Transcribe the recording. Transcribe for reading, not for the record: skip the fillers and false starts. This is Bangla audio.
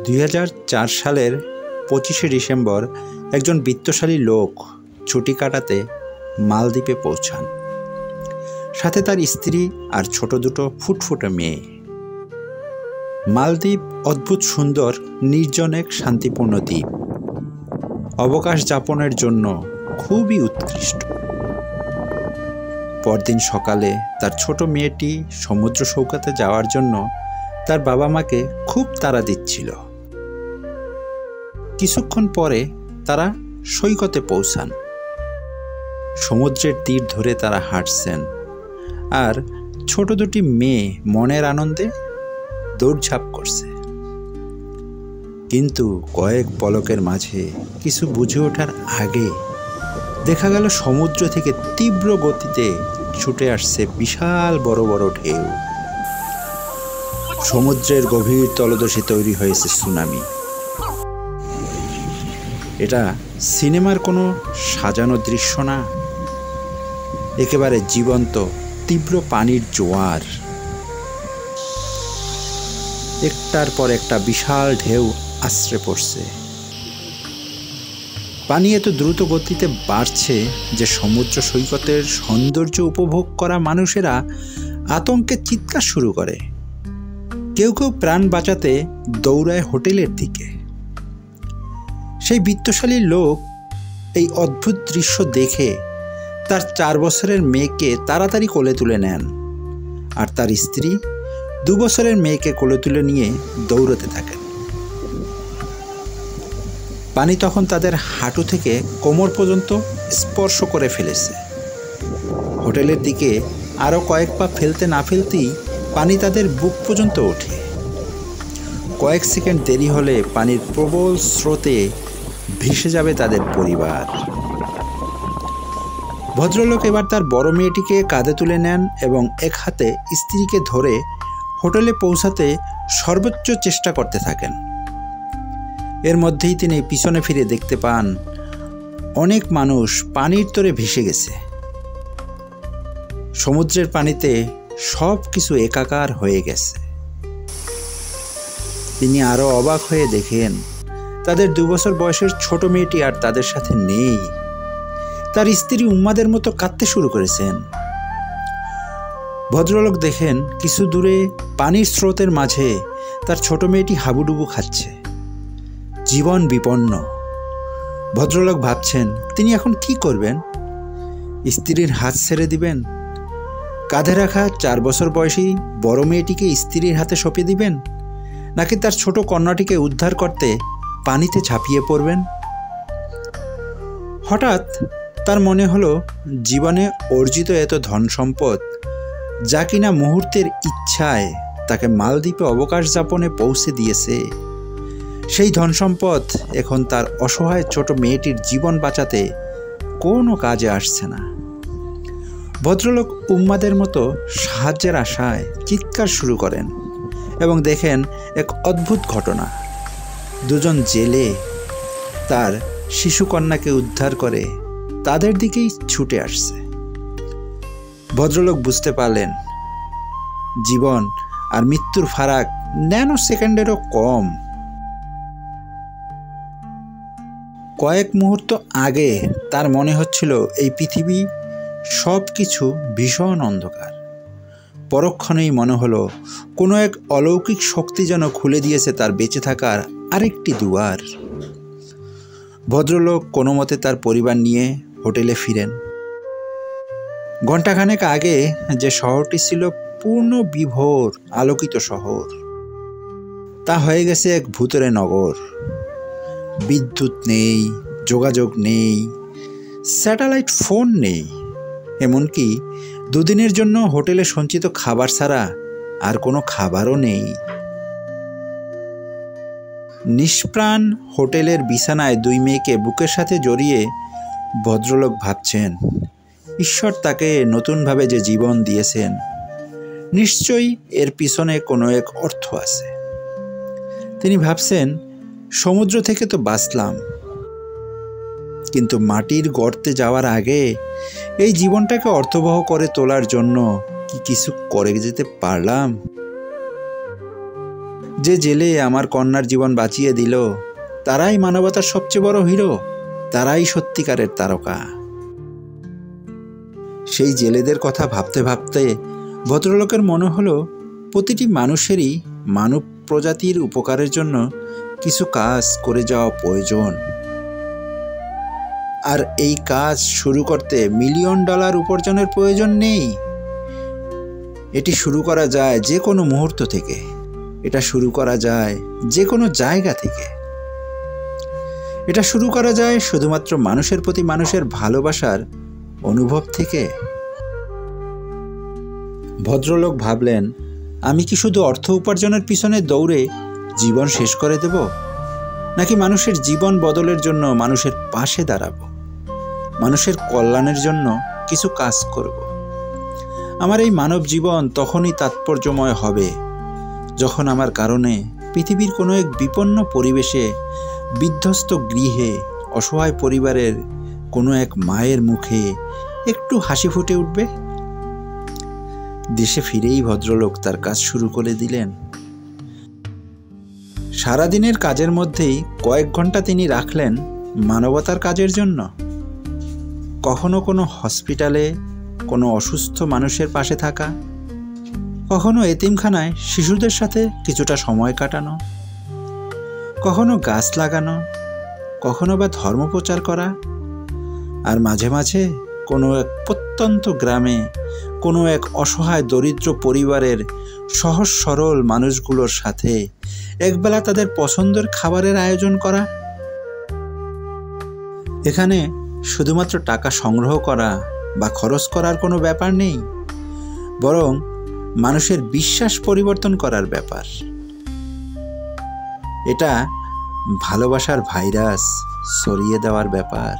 2004 সালের 25শে ডিসেম্বর একজন বিত্তশালী লোক ছুটি কাটাতে মালদ্বীপে পৌঁছান। সাথে তার স্ত্রী আর ছোট দুটো ফুটফুটে মেয়ে। মালদ্বীপ অদ্ভুত সুন্দর, নির্জন এক শান্তিপূর্ণ দ্বীপ, অবকাশ যাপনের জন্য খুবই উৎকৃষ্ট। পরদিন সকালে তার ছোট মেয়েটি সমুদ্র সৈকতে যাওয়ার জন্য তার বাবা মাকে খুব তাড়া দিচ্ছিল। কিছুক্ষণ পরে তারা সৈকতে পৌঁছান। সমুদ্রের তীর ধরে তারা হাঁটছেন, আর ছোট দুটি মেয়ে মনের আনন্দে দৌড়ঝাঁপ করছে। কিন্তু কয়েক পলকের মাঝে কিছু বুঝে ওঠার আগে দেখা গেল সমুদ্র থেকে তীব্র গতিতে ছুটে আসছে বিশাল বড় বড় ঢেউ। সমুদ্রের গভীর তলদেশে তৈরি হয়েছে সুনামি। এটা সিনেমার কোনো সাজানো দৃশ্য না, একেবারে জীবন্ত তীব্র পানির জোয়ার। একটার পর একটা বিশাল ঢেউ আছড়ে পড়ছে। পানি এত দ্রুত গতিতে বাড়ছে যে সমুদ্র সৈকতের সৌন্দর্য উপভোগ করা মানুষেরা আতঙ্কে চিৎকার শুরু করে। কেউ কেউ প্রাণ বাঁচাতে দৌড়ায় হোটেলের দিকে। সেই বিত্তশালী লোক এই অদ্ভুত দৃশ্য দেখে তার 4 বছরের মেয়েকে তাড়াতাড়ি কোলে তুলে নেন, আর তার স্ত্রী 2 বছরের মেয়েকে কোলে তুলে নিয়ে দৌড়তে থাকেন। পানি তখন তাদের হাঁটু থেকে কোমর পর্যন্ত স্পর্শ করে ফেলেছে। হোটেলের দিকে আরও কয়েক পা ফেলতে না ফেলতেই পানি তাদের বুক পর্যন্ত ওঠে। কয়েক সেকেন্ড দেরি হলে পানির প্রবল স্রোতে ভেসে যাবে তাদের পরিবার। ভদ্রলোক এবার তার বড় মেয়েটিকে কাঁধে তুলে নেন এবং এক হাতে স্ত্রীকে ধরে হোটেলে পৌঁছাতে সর্বোচ্চ চেষ্টা করতে থাকেন। এর মধ্যেই তিনি পিছনে ফিরে দেখতে পান অনেক মানুষ পানির তরে ভেসে গেছে। সমুদ্রের পানিতে সব কিছু একাকার হয়ে গেছে। তিনি আরো অবাক হয়ে দেখেন তাদের 2 বছর বয়সের ছোট মেয়েটি আর তাদের সাথে নেই। তার স্ত্রী উম্মাদের মতো কাঁদতে শুরু করেছেন। ভদ্রলোক দেখেন কিছু দূরে পানির স্রোতের মাঝে তার ছোট মেয়েটি হাবুডুবু খাচ্ছে, জীবন বিপন্ন। ভদ্রলোক ভাবছেন তিনি এখন কি করবেন? স্ত্রীর হাত ছেড়ে দিবেন? কাঁধে রাখা 4 বছর বয়সী বড় মেয়েটিকে স্ত্রীর হাতে সঁপে দিবেন, নাকি তার ছোট কন্যাটিকে উদ্ধার করতে পানিতে ঝাঁপিয়ে পড়বেন? হঠাৎ তার মনে হলো জীবনে অর্জিত এত ধন সম্পদ, যা কিনা মুহূর্তের ইচ্ছায় তাকে মালদ্বীপে অবকাশ যাপনে পৌঁছে দিয়েছে, সেই ধন সম্পদ এখন তার অসহায় ছোট মেয়েটির জীবন বাঁচাতে কোনো কাজে আসছে না। ভদ্রলোক উম্মাদের মতো সাহায্যের আশায় চিৎকার শুরু করেন এবং দেখেন এক অদ্ভুত ঘটনা। 2জন জেলে তার শিশুকন্যাকে উদ্ধার করে তাদের দিকেই ছুটে আসছে। ভদ্রলোক বুঝতে পারলেন জীবন আর মৃত্যুর ফারাক ন্যানো সেকেন্ডেরও কম। কয়েক মুহূর্ত আগে তার মনে হচ্ছিল এই পৃথিবী সব কিছু ভীষণ অন্ধকার। পরক্ষণেই মনে হলো কোনো এক অলৌকিক শক্তি যেন খুলে দিয়েছে তার বেঁচে থাকার আরেকটি দুয়ার। ভদ্রলোক কোনো মতে তার পরিবার নিয়ে হোটেলে ফিরেন। ঘণ্টাখানেক আগে যে শহরটি ছিল পূর্ণ বিভোর আলোকিত শহর, তা হয়ে গেছে এক ভূতেরে নগর। বিদ্যুৎ নেই, যোগাযোগ নেই, স্যাটেলাইট ফোন নেই, এমনকি 2 দিনের জন্য হোটেলে সঞ্চিত খাবার ছাড়া আর কোনো খাবারও নেই। নিষ্প্রাণ হোটেলের বিছানায় 2 মেয়েকে বুকের সাথে জড়িয়ে ভদ্রলোক ভাবছেন ঈশ্বর তাকে নতুনভাবে যে জীবন দিয়েছেন, নিশ্চয়ই এর পিছনে কোনো এক অর্থ আছে। তিনি ভাবছেন সমুদ্র থেকে তো বাঁচলাম, কিন্তু মাটির গর্তে যাওয়ার আগে এই জীবনটাকে অর্থবহ করে তোলার জন্য কি কিছু করে যেতে পারলাম? যে জেলে আমার কন্যার জীবন বাঁচিয়ে দিল তারাই মানবতার সবচেয়ে বড় হিরো, তারাই সত্যিকারের তারকা। সেই জেলেদের কথা ভাবতে ভাবতে ভদ্রলোকের মনে হলো প্রতিটি মানুষেরই মানব প্রজাতির উপকারের জন্য কিছু কাজ করে যাওয়া প্রয়োজন। আর এই কাজ শুরু করতে $1,000,000 উপার্জনের প্রয়োজন নেই। এটি শুরু করা যায় যে কোনো মুহূর্ত থেকে, এটা শুরু করা যায় যে কোনো জায়গা থেকে, এটা শুরু করা যায় শুধুমাত্র মানুষের প্রতি মানুষের ভালোবাসার অনুভব থেকে। ভদ্রলোক ভাবলেন, আমি কি শুধু অর্থ উপার্জনের পিছনে দৌড়ে জীবন শেষ করে দেব, নাকি মানুষের জীবন বদলের জন্য মানুষের পাশে দাঁড়াবো, মানুষের কল্যাণের জন্য কিছু কাজ করব। আমার এই মানব জীবন তখনই তাৎপর্যময় হবে যখন আমার কারণে পৃথিবীর কোনো এক বিপন্ন পরিবেশে, বিধ্বস্ত গৃহে, অসহায় পরিবারের কোনো এক মায়ের মুখে একটু হাসি ফুটে উঠবে। দেশে ফিরেই ভদ্রলোক তার কাজ শুরু করে দিলেন। সারাদিনের কাজের মধ্যেই কয়েক ঘন্টা তিনি রাখলেন মানবতার কাজের জন্য। কখনো কোনো হসপিটালে কোনো অসুস্থ মানুষের পাশে থাকা, কখনো এতিমখানায় শিশুদের সাথে কিছুটা সময় কাটানো, কখনো গাছ লাগানো, কখনো বা ধর্ম প্রচার করা, আর মাঝে মাঝে কোনো এক প্রত্যন্ত গ্রামে কোনো এক অসহায় দরিদ্র পরিবারের সহজ সরল মানুষগুলোর সাথে একবেলা তাদের পছন্দের খাবারের আয়োজন করা। এখানে শুধুমাত্র টাকা সংগ্রহ করা বা খরচ করার কোনো ব্যাপার নেই, বরং মানুষের বিশ্বাস পরিবর্তন করার ব্যাপার। এটা ভালোবাসার ভাইরাস ছড়িয়ে দেওয়ার ব্যাপার।